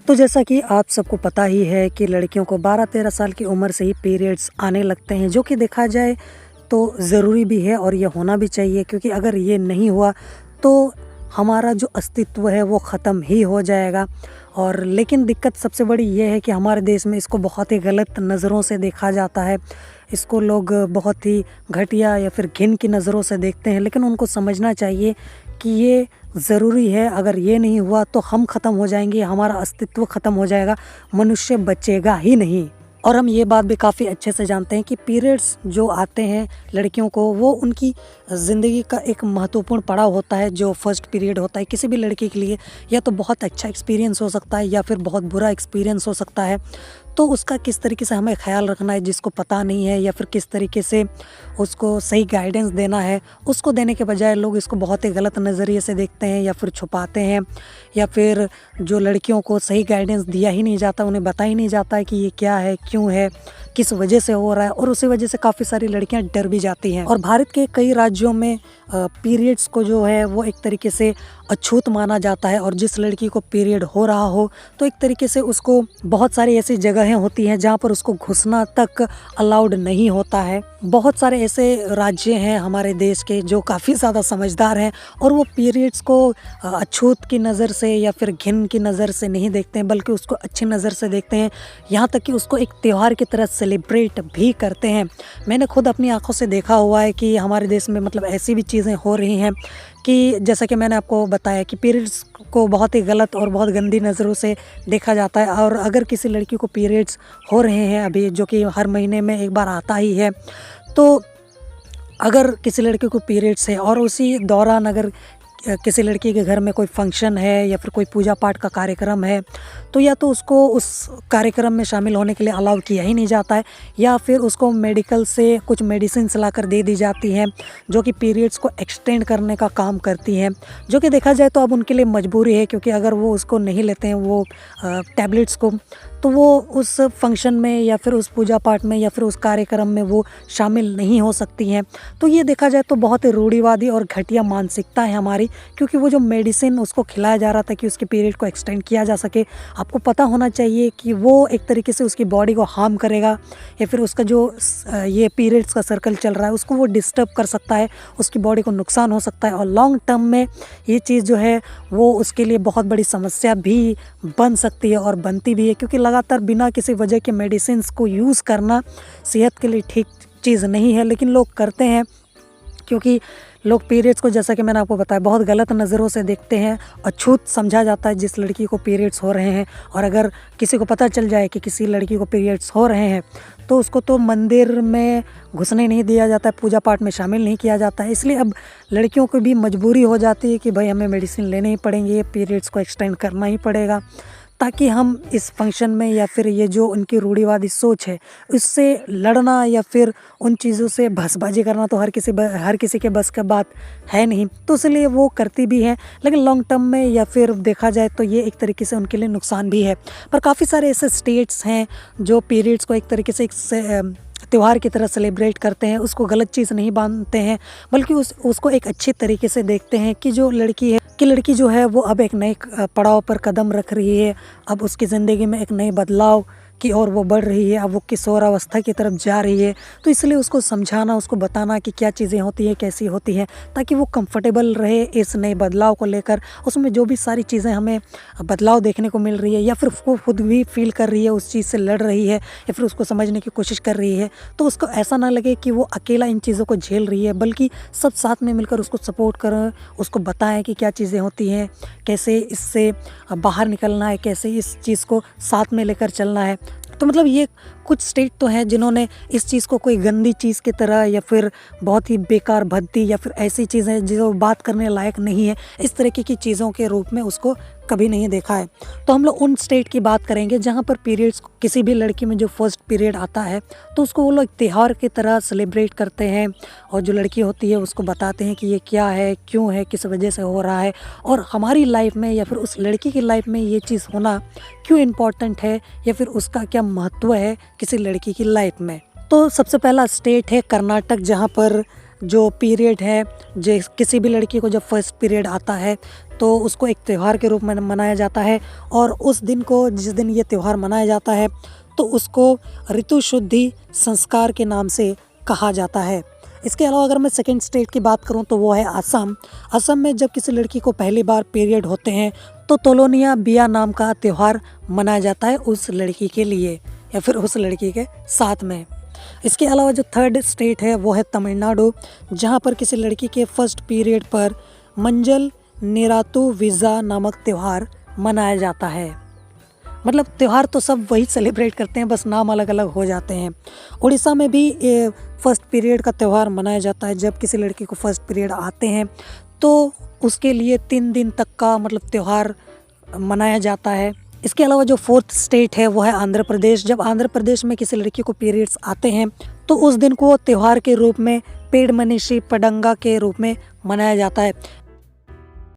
तो जैसा कि आप सबको पता ही है कि लड़कियों को 12-13 साल की उम्र से ही पीरियड्स आने लगते हैं, जो कि देखा जाए तो ज़रूरी भी है और ये होना भी चाहिए, क्योंकि अगर ये नहीं हुआ तो हमारा जो अस्तित्व है वो ख़त्म ही हो जाएगा। और लेकिन दिक्कत सबसे बड़ी ये है कि हमारे देश में इसको बहुत ही गलत नज़रों से देखा जाता है। इसको लोग बहुत ही घटिया या फिर घिन की नज़रों से देखते हैं, लेकिन उनको समझना चाहिए कि ये ज़रूरी है। अगर ये नहीं हुआ तो हम ख़त्म हो जाएंगे, हमारा अस्तित्व ख़त्म हो जाएगा, मनुष्य बचेगा ही नहीं। और हम ये बात भी काफ़ी अच्छे से जानते हैं कि पीरियड्स जो आते हैं लड़कियों को, वो उनकी ज़िंदगी का एक महत्वपूर्ण पड़ाव होता है। जो फर्स्ट पीरियड होता है किसी भी लड़की के लिए, या तो बहुत अच्छा एक्सपीरियंस हो सकता है या फिर बहुत बुरा एक्सपीरियंस हो सकता है। तो उसका किस तरीके से हमें ख़्याल रखना है जिसको पता नहीं है, या फिर किस तरीके से उसको सही गाइडेंस देना है, उसको देने के बजाय लोग इसको बहुत ही गलत नज़रिए से देखते हैं या फिर छुपाते हैं। या फिर जो लड़कियों को सही गाइडेंस दिया ही नहीं जाता, उन्हें बताया ही नहीं जाता है कि ये क्या है, क्यों है, किस वजह से हो रहा है, और उसी वजह से काफ़ी सारी लड़कियां डर भी जाती हैं। और भारत के कई राज्यों में पीरियड्स को जो है वो एक तरीके से अछूत माना जाता है। और जिस लड़की को पीरियड हो रहा हो तो एक तरीके से उसको बहुत सारी ऐसी जगहें होती हैं जहाँ पर उसको घुसना तक अलाउड नहीं होता है। बहुत सारे ऐसे राज्य हैं हमारे देश के जो काफ़ी ज़्यादा समझदार हैं, और वो पीरियड्स को अछूत की नज़र से या फिर घिन की नज़र से नहीं देखते हैं, बल्कि उसको अच्छी नज़र से देखते हैं। यहाँ तक कि उसको एक त्यौहार की तरह सेलिब्रेट भी करते हैं। मैंने खुद अपनी आंखों से देखा हुआ है कि हमारे देश में मतलब ऐसी भी चीज़ें हो रही हैं कि जैसा कि मैंने आपको बताया कि पीरियड्स को बहुत ही गलत और बहुत गंदी नज़रों से देखा जाता है। और अगर किसी लड़की को पीरियड्स हो रहे हैं अभी, जो कि हर महीने में एक बार आता ही है, तो अगर किसी लड़की को पीरियड्स है और उसी दौरान अगर किसी लड़की के घर में कोई फंक्शन है या फिर कोई पूजा पाठ का कार्यक्रम है, तो या तो उसको उस कार्यक्रम में शामिल होने के लिए अलाउ किया ही नहीं जाता है, या फिर उसको मेडिकल से कुछ मेडिसिन लाकर दे दी जाती हैं जो कि पीरियड्स को एक्सटेंड करने का काम करती हैं। जो कि देखा जाए तो अब उनके लिए मजबूरी है, क्योंकि अगर वो उसको नहीं लेते हैं वो टैबलेट्स को, तो वो उस फंक्शन में या फिर उस पूजा पाठ में या फिर उस कार्यक्रम में वो शामिल नहीं हो सकती हैं। तो ये देखा जाए तो बहुत ही रूढ़िवादी और घटिया मानसिकता है हमारी, क्योंकि वो जो मेडिसिन उसको खिलाया जा रहा था कि उसके पीरियड को एक्सटेंड किया जा सके, आपको पता होना चाहिए कि वो एक तरीके से उसकी बॉडी को हार्म करेगा, या फिर उसका जो ये पीरियड्स का सर्कल चल रहा है उसको वो डिस्टर्ब कर सकता है, उसकी बॉडी को नुकसान हो सकता है। और लॉन्ग टर्म में ये चीज़ जो है वो उसके लिए बहुत बड़ी समस्या भी बन सकती है और बनती भी है, क्योंकि लगातार बिना किसी वजह के मेडिसिन्स को यूज़ करना सेहत के लिए ठीक चीज़ नहीं है। लेकिन लोग करते हैं, क्योंकि लोग पीरियड्स को, जैसा कि मैंने आपको बताया, बहुत गलत नज़रों से देखते हैं। अछूत समझा जाता है जिस लड़की को पीरियड्स हो रहे हैं। और अगर किसी को पता चल जाए कि किसी लड़की को पीरियड्स हो रहे हैं तो उसको तो मंदिर में घुसने नहीं दिया जाता है, पूजा पाठ में शामिल नहीं किया जाता है। इसलिए अब लड़कियों को भी मजबूरी हो जाती है कि भाई हमें मेडिसिन लेने ही पड़ेंगे, पीरियड्स को एक्सटेंड करना ही पड़ेगा, ताकि हम इस फंक्शन में या फिर ये जो उनकी रूढ़िवादी सोच है उससे लड़ना या फिर उन चीज़ों से बसबाजी करना तो हर किसी के बस का बात है नहीं। तो इसलिए वो करती भी हैं, लेकिन लॉन्ग टर्म में या फिर देखा जाए तो ये एक तरीके से उनके लिए नुकसान भी है। पर काफ़ी सारे ऐसे स्टेट्स हैं जो पीरियड्स को एक तरीके से त्यौहार की तरह सेलिब्रेट करते हैं, उसको गलत चीज़ नहीं मानते हैं, बल्कि उसको एक अच्छे तरीके से देखते हैं कि जो लड़की जो है वो अब एक नए पड़ाव पर कदम रख रही है, अब उसकी ज़िंदगी में एक नए बदलाव की ओर वो बढ़ रही है, अब वो किशोरावस्था की तरफ जा रही है। तो इसलिए उसको समझाना, उसको बताना कि क्या चीज़ें होती हैं, कैसी होती हैं, ताकि वो कंफर्टेबल रहे इस नए बदलाव को लेकर। उसमें जो भी सारी चीज़ें हमें बदलाव देखने को मिल रही है, या फिर वो खुद भी फील कर रही है, उस चीज़ से लड़ रही है, या फिर उसको समझने की कोशिश कर रही है, तो उसको ऐसा ना लगे कि वो अकेला इन चीज़ों को झेल रही है, बल्कि सब साथ में मिलकर उसको सपोर्ट करें, उसको बताएं कि क्या चीज़ें होती हैं, कैसे इससे बाहर निकलना है, कैसे इस चीज़ को साथ में लेकर चलना है। तो मतलब ये कुछ स्टेट तो हैं जिन्होंने इस चीज़ को कोई गंदी चीज़ की तरह या फिर बहुत ही बेकार भद्दी या फिर ऐसी चीज़ें जो बात करने लायक नहीं है, इस तरीके की चीज़ों के रूप में उसको कभी नहीं देखा है। तो हम लोग उन स्टेट की बात करेंगे जहाँ पर पीरियड्स, किसी भी लड़की में जो फर्स्ट पीरियड आता है तो उसको वो लोग त्यौहार की तरह सेलिब्रेट करते हैं, और जो लड़की होती है उसको बताते हैं कि ये क्या है, क्यों है, किस वजह से हो रहा है, और हमारी लाइफ में या फिर उस लड़की की लाइफ में ये चीज़ होना क्यों इम्पॉर्टेंट है, या फिर उसका क्या महत्व है किसी लड़की की लाइफ में। तो सबसे पहला स्टेट है कर्नाटक, जहाँ पर जो पीरियड है, जो किसी भी लड़की को जब फर्स्ट पीरियड आता है तो उसको एक त्यौहार के रूप में मनाया जाता है। और उस दिन को, जिस दिन ये त्यौहार मनाया जाता है, तो उसको ऋतु शुद्धि संस्कार के नाम से कहा जाता है। इसके अलावा अगर मैं सेकंड स्टेट की बात करूं तो वो है असम। असम में जब किसी लड़की को पहली बार पीरियड होते हैं तो तोलोनिया बिया नाम का त्यौहार मनाया जाता है उस लड़की के लिए या फिर उस लड़की के साथ में। इसके अलावा जो थर्ड स्टेट है वो है तमिलनाडु, जहाँ पर किसी लड़की के फर्स्ट पीरियड पर मंजल निरातु विजा नामक त्यौहार मनाया जाता है। मतलब त्यौहार तो सब वही सेलिब्रेट करते हैं, बस नाम अलग अलग हो जाते हैं। उड़ीसा में भी फर्स्ट पीरियड का त्यौहार मनाया जाता है। जब किसी लड़की को फर्स्ट पीरियड आते हैं तो उसके लिए 3 दिन तक का मतलब त्यौहार मनाया जाता है। इसके अलावा जो फोर्थ स्टेट है वो है आंध्र प्रदेश। जब आंध्र प्रदेश में किसी लड़की को पीरियड्स आते हैं तो उस दिन को त्यौहार के रूप में पेड मनीषी पडंगा के रूप में मनाया जाता है।